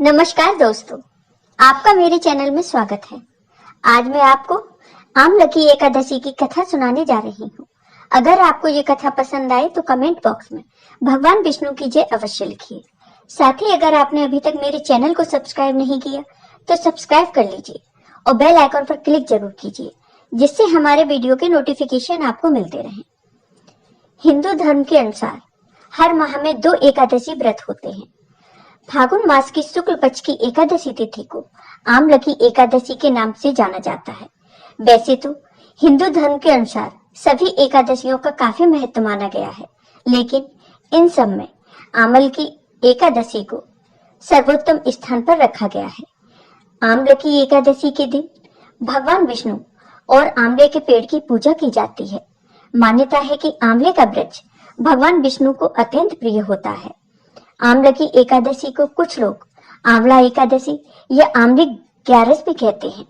नमस्कार दोस्तों, आपका मेरे चैनल में स्वागत है। आज मैं आपको आमलकी एकादशी की कथा सुनाने जा रही हूँ। अगर आपको ये कथा पसंद आए तो कमेंट बॉक्स में भगवान विष्णु की जय अवश्य लिखिए। साथ ही अगर आपने अभी तक मेरे चैनल को सब्सक्राइब नहीं किया तो सब्सक्राइब कर लीजिए और बेल आइकॉन पर क्लिक जरूर कीजिए, जिससे हमारे वीडियो के नोटिफिकेशन आपको मिलते रहें। हिंदू धर्म के अनुसार हर माह में 2 एकादशी व्रत होते हैं। फागुन मास की शुक्ल पक्ष की एकादशी तिथि को आमलकी एकादशी के नाम से जाना जाता है। वैसे तो हिंदू धर्म के अनुसार सभी एकादशियों का काफी महत्व माना गया है, लेकिन इन सब में आमलकी एकादशी को सर्वोत्तम स्थान पर रखा गया है। आमलकी एकादशी के दिन भगवान विष्णु और आंवले के पेड़ की पूजा की जाती है। मान्यता है कि आंवले का वृक्ष भगवान विष्णु को अत्यंत प्रिय होता है। आमलकी एकादशी को कुछ लोग आंवला एकादशी या आंवली ग्यारस भी कहते हैं।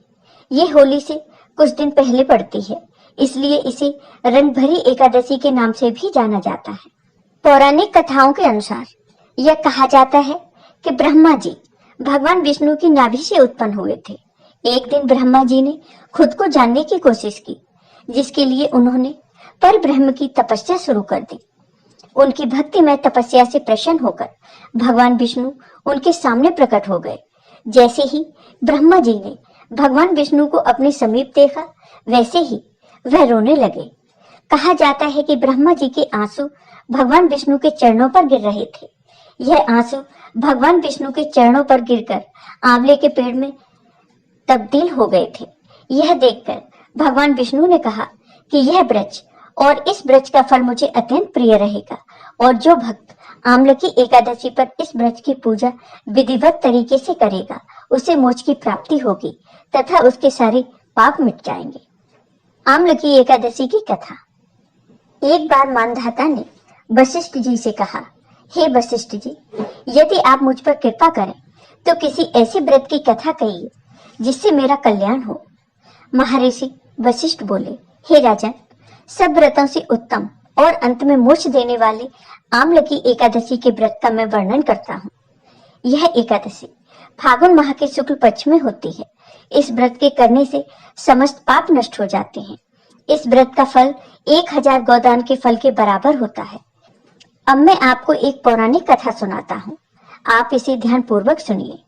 ये होली से कुछ दिन पहले पड़ती है, इसलिए इसे रंग भरी एकादशी के नाम से भी जाना जाता है। पौराणिक कथाओं के अनुसार यह कहा जाता है कि ब्रह्मा जी भगवान विष्णु की नाभि से उत्पन्न हुए थे। एक दिन ब्रह्मा जी ने खुद को जानने की कोशिश की, जिसके लिए उन्होंने पर ब्रह्म की तपस्या शुरू कर दी। उनकी भक्तिमय तपस्या से प्रसन्न होकर भगवान विष्णु उनके सामने प्रकट हो गए। जैसे ही ब्रह्मा जी ने भगवान विष्णु को अपने समीप देखा, वैसे ही वह रोने लगे। कहा जाता है कि ब्रह्मा जी के आंसू भगवान विष्णु के चरणों पर गिर रहे थे। यह आंसू भगवान विष्णु के चरणों पर गिरकर आंवले के पेड़ में तब्दील हो गए थे। यह देखकर भगवान विष्णु ने कहा कि यह वृक्ष और इस वृक्ष का फल मुझे अत्यंत प्रिय रहेगा, और जो भक्त आमलकी एकादशी पर इस वृक्ष की पूजा विधिवत तरीके से करेगा, उसे मोक्ष की प्राप्ति होगी तथा उसके सारे पाप मिट जाएंगे। आमलकी एकादशी की कथा। एक बार मानधाता ने वशिष्ठ जी से कहा, हे वशिष्ठ जी, यदि आप मुझ पर कृपा करें तो किसी ऐसे व्रत की कथा कहिए जिससे मेरा कल्याण हो। महर्षि वशिष्ठ बोले, हे राजन, सब व्रतों से उत्तम और अंत में मोक्ष देने वाले आमलकी एकादशी के व्रत का मैं वर्णन करता हूँ। यह एकादशी फागुन माह के शुक्ल पक्ष में होती है। इस व्रत के करने से समस्त पाप नष्ट हो जाते हैं। इस व्रत का फल 1000 गोदान के फल के बराबर होता है। अब मैं आपको एक पौराणिक कथा सुनाता हूँ, आप इसे ध्यान पूर्वक सुनिए।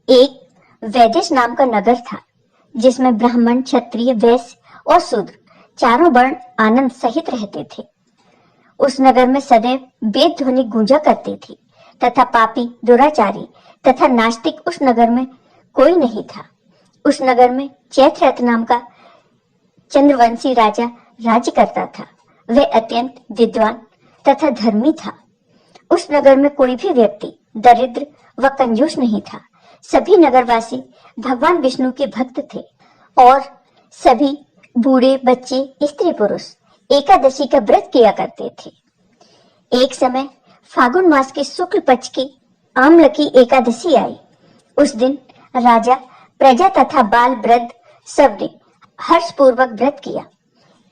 एक वैदेश नाम का नगर था, जिसमें ब्राह्मण, क्षत्रिय, वैश्य और शूद्र चारों वर्ण आनंद सहित रहते थे। उस नगर में सदैव वेद ध्वनि गूंजा करती थी तथा पापी, दुराचारी तथा नास्तिक उस नगर में कोई नहीं था। उस नगर में चैत्ररथ नाम का चंद्रवंशी राजा राज्य करता था। वह अत्यंत विद्वान तथा धर्मी था। उस नगर में कोई भी व्यक्ति दरिद्र व कंजूस नहीं था। सभी नगरवासी भगवान विष्णु के भक्त थे और सभी बूढ़े, बच्चे, स्त्री, पुरुष एकादशी का व्रत किया करते थे। एक समय फागुन मास के शुक्ल पक्ष की आमलकी एकादशी आई। उस दिन राजा, प्रजा तथा बाल, वृद्ध सब ने हर्ष पूर्वक व्रत किया।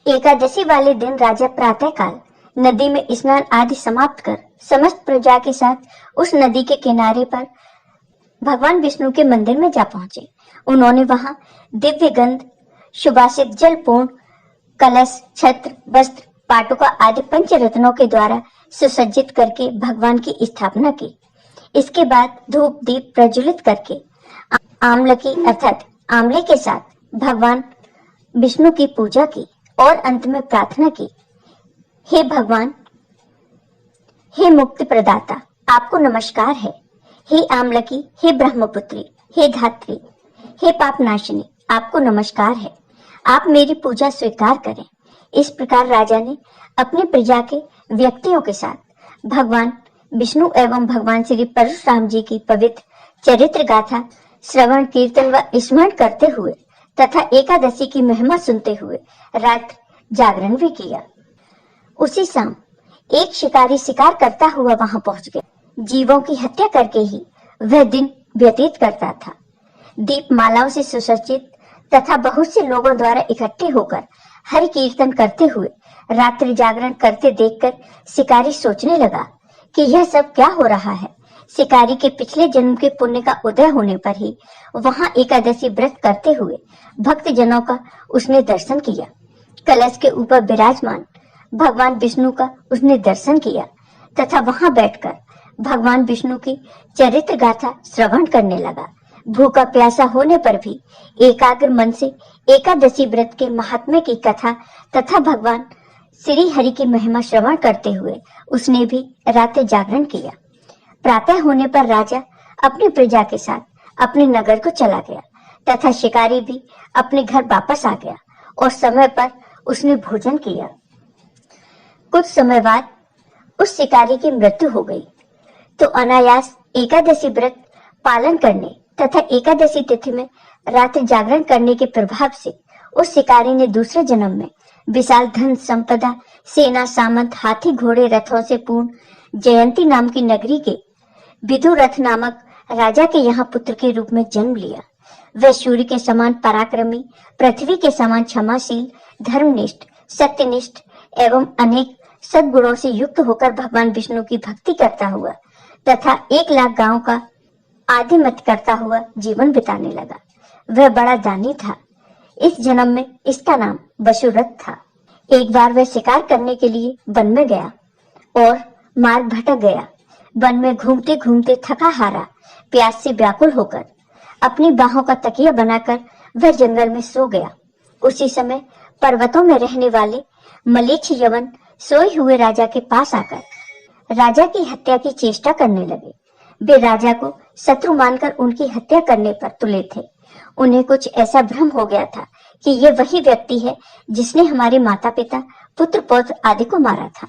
एकादशी वाले दिन राजा प्रातःकाल नदी में स्नान आदि समाप्त कर समस्त प्रजा के साथ उस नदी के किनारे पर भगवान विष्णु के मंदिर में जा पहुंचे। उन्होंने वहां दिव्य गंध, सुवासित जल पूर्ण कलश, छत्र, वस्त्र, पाटुका आदि पंचरत्नों के द्वारा सुसज्जित करके भगवान की स्थापना की। इसके बाद धूप दीप प्रज्वलित करके आमलकी अर्थात आंवले के साथ भगवान विष्णु की पूजा की और अंत में प्रार्थना की, हे भगवान, हे मुक्ति प्रदाता, आपको नमस्कार है। हे आमलकी, हे ब्रह्मपुत्री, हे धात्री, हे पापनाशिनी, आपको नमस्कार है। आप मेरी पूजा स्वीकार करें। इस प्रकार राजा ने अपनी प्रजा के व्यक्तियों के साथ भगवान विष्णु एवं भगवान श्री परशुराम जी की पवित्र चरित्र गाथा श्रवण, कीर्तन व स्मरण करते हुए तथा एकादशी की महिमा सुनते हुए रात जागरण भी किया। उसी शाम एक शिकारी शिकार करता हुआ वहां पहुंच गया। जीवों की हत्या करके ही वह दिन व्यतीत करता था। दीपमालाओं से सुसज्जित तथा बहुत से लोगों द्वारा इकट्ठे होकर हरि कीर्तन करते हुए रात्रि जागरण करते देखकर शिकारी सोचने लगा कि यह सब क्या हो रहा है। शिकारी के पिछले जन्म के पुण्य का उदय होने पर ही वहां एकादशी व्रत करते हुए भक्त जनों का उसने दर्शन किया। कलश के ऊपर विराजमान भगवान विष्णु का उसने दर्शन किया तथा वहां बैठकर भगवान विष्णु की चरित्र गाथा श्रवण करने लगा। भूखा प्यासा होने पर भी एकाग्र मन से एकादशी व्रत के महात्म्य की कथा तथा भगवान श्री हरि की महिमा श्रवण करते हुए उसने भी रात जागरण किया। प्रातः होने पर राजा अपनी प्रजा के साथ अपने नगर को चला गया तथा शिकारी भी अपने घर वापस आ गया और समय पर उसने भोजन किया। कुछ समय बाद उस शिकारी की मृत्यु हो गई तो अनायास एकादशी व्रत पालन करने तथा एकादशी तिथि में रात जागरण करने के प्रभाव से उस शिकारी ने दूसरे जन्म में विशाल धन संपदा, सेना सामंत, हाथी घोड़े रथों से पूर्ण जयंती नाम की नगरी के विदुरथ नामक राजा के यहाँ पुत्र के रूप में जन्म लिया। वह सूर्य के समान पराक्रमी, पृथ्वी के समान क्षमाशील, धर्मनिष्ठ, सत्यनिष्ठ एवं अनेक सद्गुणों से युक्त होकर भगवान विष्णु की भक्ति करता हुआ तथा 1 लाख गांव का आदिमत करता हुआ जीवन बिताने लगा। वह बड़ा दानी था। इस जन्म में इसका नाम वसुरथ था। एक बार वह शिकार करने के लिए वन में गया और मार्ग भटक गया। वन में घूमते घूमते थका हारा, प्यास से व्याकुल होकर अपनी बाहों का तकिया बनाकर वह जंगल में सो गया। उसी समय पर्वतों में रहने वाले मलेच्छ यवन सोए हुए राजा के पास आकर राजा की हत्या की चेष्टा करने लगे। वे राजा को शत्रु मानकर उनकी हत्या करने पर तुले थे। उन्हें कुछ ऐसा भ्रम हो गया था कि ये वही व्यक्ति है जिसने हमारे माता पिता, पुत्र पौत्र आदि को मारा था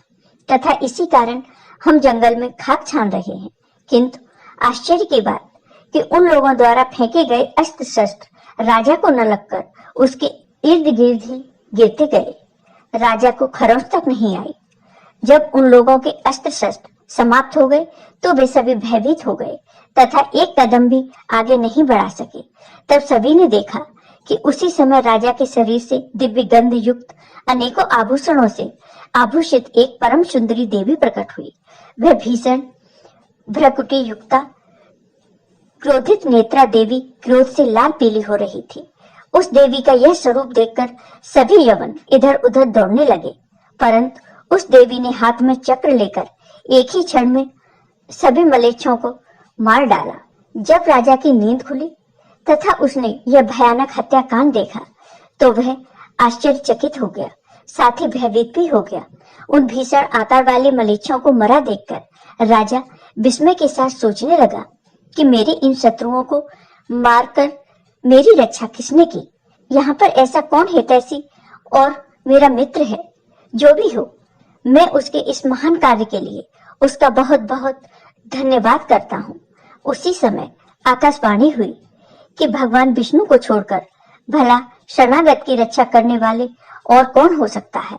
तथा इसी कारण हम जंगल में खाक छान रहे हैं। किंतु आश्चर्य की बात कि उन लोगों द्वारा फेंके गए अस्त्र शस्त्र राजा को न लगकर उसके इर्द गिर्द ही गिरते गए। राजा को खरोंच तक नहीं आई। जब उन लोगों के अस्त्र शस्त्र समाप्त हो गए तो वे सभी भयभीत हो गए तथा एक कदम भी आगे नहीं बढ़ा सके। तब सभी ने देखा कि उसी समय राजा के शरीर से दिव्य गंध युक्त अनेकों आभूषणों से आभूषित एक परम सुंदरी देवी प्रकट हुई। वह भीषण भ्रकुटी युक्ता क्रोधित नेत्रा देवी क्रोध से लाल पीली हो रही थी। उस देवी का यह स्वरूप देखकर सभी यवन इधर उधर दौड़ने लगे, परंतु उस देवी ने हाथ में चक्र लेकर एक ही क्षण में सभी मलेच्छों को मार डाला। जब राजा की नींद खुली तथा उसने यह भयानक हत्याकांड देखा तो वह आश्चर्यचकित हो गया, साथ ही भयभीत भी हो गया। उन भीषण आकार वाले मलेच्छों को मरा देखकर राजा विस्मय के साथ सोचने लगा कि मेरे इन शत्रुओं को मारकर मेरी रक्षा किसने की? यहाँ पर ऐसा कौन हितैषी और मेरा मित्र है? जो भी हो, मैं उसके इस महान कार्य के लिए उसका बहुत बहुत धन्यवाद करता हूँ। उसी समय आकाशवाणी हुई कि भगवान विष्णु को छोड़कर भला शरणागत की रक्षा करने वाले और कौन हो सकता है?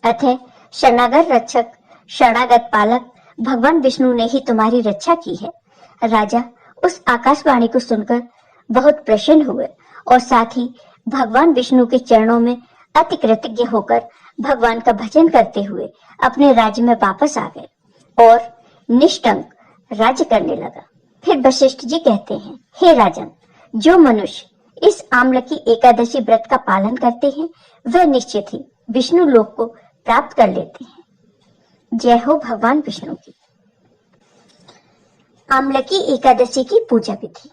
अतः शरणागत रक्षक, शरणागत पालक भगवान विष्णु ने ही तुम्हारी रक्षा की है। राजा उस आकाशवाणी को सुनकर बहुत प्रसन्न हुए और साथ ही भगवान विष्णु के चरणों में अति कृतज्ञ होकर भगवान का भजन करते हुए अपने राज्य में वापस आ गए और निष्कंक राज्य करने लगा। फिर वशिष्ठ जी कहते हैं, हे राजन, जो मनुष्य इस आम्लकी एकादशी व्रत का पालन करते हैं वह निश्चित ही विष्णु लोक को प्राप्त कर लेते हैं। जय हो भगवान विष्णु की। आम्लकी एकादशी की पूजा विधि।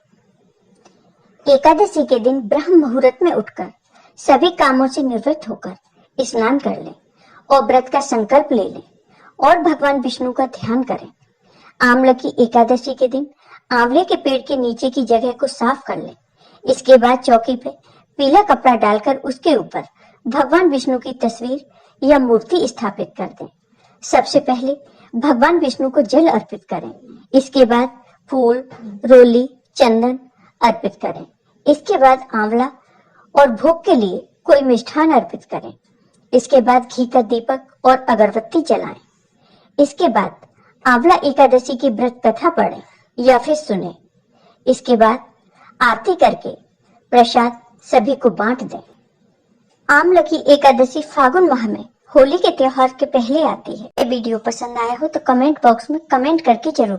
एकादशी के दिन ब्रह्म मुहूर्त में उठकर सभी कामों से निवृत्त होकर स्नान कर लें और व्रत का संकल्प ले लें और भगवान विष्णु का ध्यान करें। आम्लकी एकादशी के दिन आंवले के पेड़ के नीचे की जगह को साफ कर लें। इसके बाद चौकी पे पीला कपड़ा डालकर उसके ऊपर भगवान विष्णु की तस्वीर या मूर्ति स्थापित कर दें। सबसे पहले भगवान विष्णु को जल अर्पित करें। इसके बाद फूल, रोली, चंदन अर्पित करें। इसके बाद आंवला और भोग के लिए कोई मिष्ठान अर्पित करें। इसके बाद घी का दीपक और अगरबत्ती जलाएं। इसके बाद आंवला एकादशी की व्रत कथा पढ़ें या फिर सुने। इसके बाद आरती करके प्रसाद सभी को बांट दें। आम्लकी एकादशी फागुन माह में होली के त्योहार के पहले आती है। ये वीडियो पसंद आया हो तो कमेंट बॉक्स में कमेंट करके जरूर